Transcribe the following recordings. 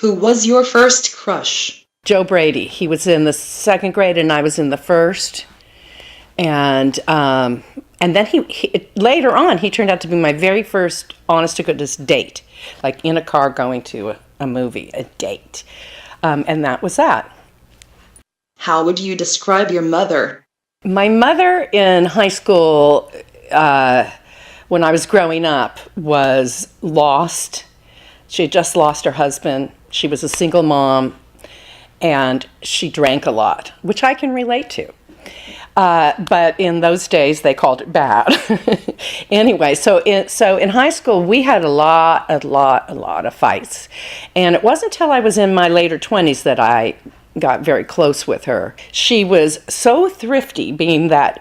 Who was your first crush? Joe Brady. He was in the second grade and I was in the first. And then he later on, he turned out to be my very first honest-to-goodness date, like in a car going to a movie, a date. And that was that. How would you describe your mother? My mother in high school, when I was growing up, was lost. She had just lost her husband. She was a single mom, and she drank a lot, which I can relate to. But in those days, they called it bad. Anyway, so in high school, we had a lot of fights. And it wasn't until I was in my later 20s that I got very close with her. She was so thrifty, being that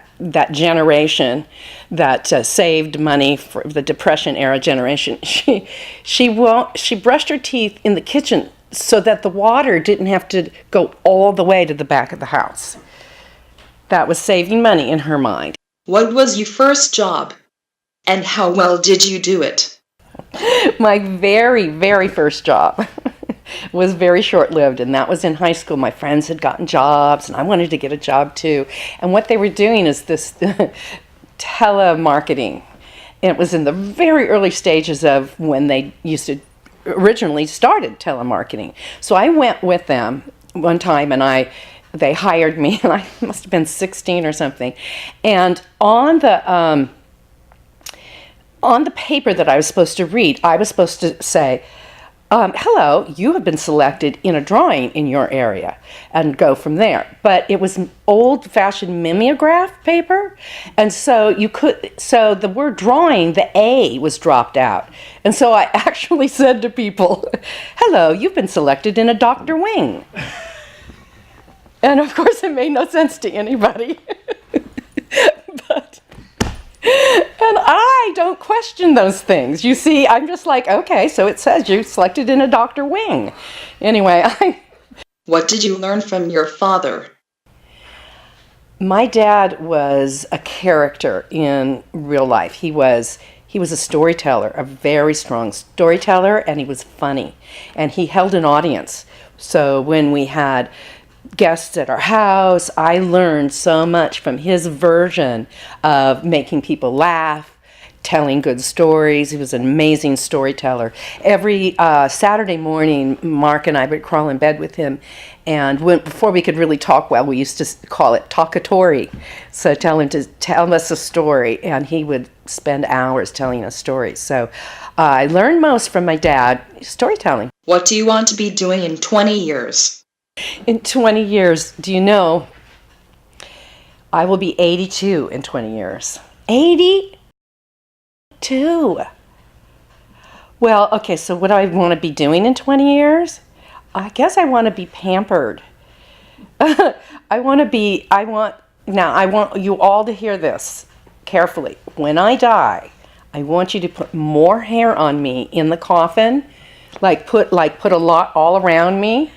generation that saved money for the Depression era generation. She brushed her teeth in the kitchen so that the water didn't have to go all the way to the back of the house. That was saving money in her mind. What was your first job? And how well did you do it? My very, very first job was very short-lived, and that was in high school. My friends had gotten jobs, and I wanted to get a job too. And what they were doing is this telemarketing. And it was in the very early stages of when they originally started telemarketing. So I went with them one time, and they hired me, and I must have been 16 or something. And on the paper that I was supposed to read, I was supposed to say, hello, you have been selected in a drawing in your area, and go from there. But it was an old-fashioned mimeograph paper, and so the word drawing, the A was dropped out. And so I actually said to people, hello, you've been selected in a Dr. Wing. And of course, it made no sense to anybody. And I don't question those things. You see, I'm just like, okay, so it says you're selected in a Dr. Wing. Anyway, What did you learn from your father? My dad was a character in real life. He was a storyteller, a very strong storyteller, and he was funny. And he held an audience. So when we had guests at our house, I learned so much from his version of making people laugh, telling good stories. He was an amazing storyteller. Every Saturday morning, Mark and I would crawl in bed with him, and before we could really talk well, we used to call it talkatory. So tell him to tell us a story, and he would spend hours telling us stories. So I learned most from my dad, storytelling. What do you want to be doing in 20 years? In 20 years, do you know, I will be 82 in 20 years. 82! Well, okay, so what do I want to be doing in 20 years? I guess I want to be pampered. I want you all to hear this carefully. When I die, I want you to put more hair on me in the coffin, put a lot all around me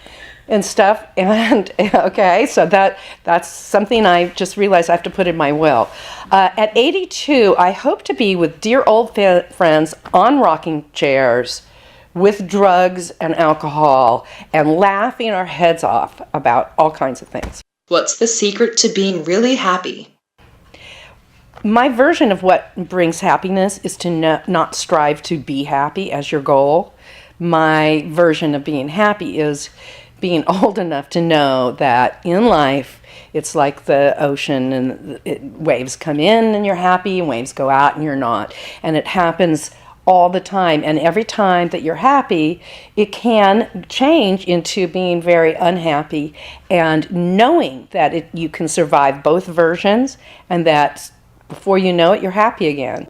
and stuff. And okay, so that's something I just realized I have to put in my will. At 82, I hope to be with dear old friends on rocking chairs with drugs and alcohol and laughing our heads off about all kinds of things. What's the secret to being really happy? My version of what brings happiness is to not strive to be happy as your goal. My version of being happy is being old enough to know that in life, it's like the ocean, and waves come in and you're happy, and waves go out and you're not. And it happens all the time. And every time that you're happy, it can change into being very unhappy, and knowing that you can survive both versions, and that before you know it, you're happy again.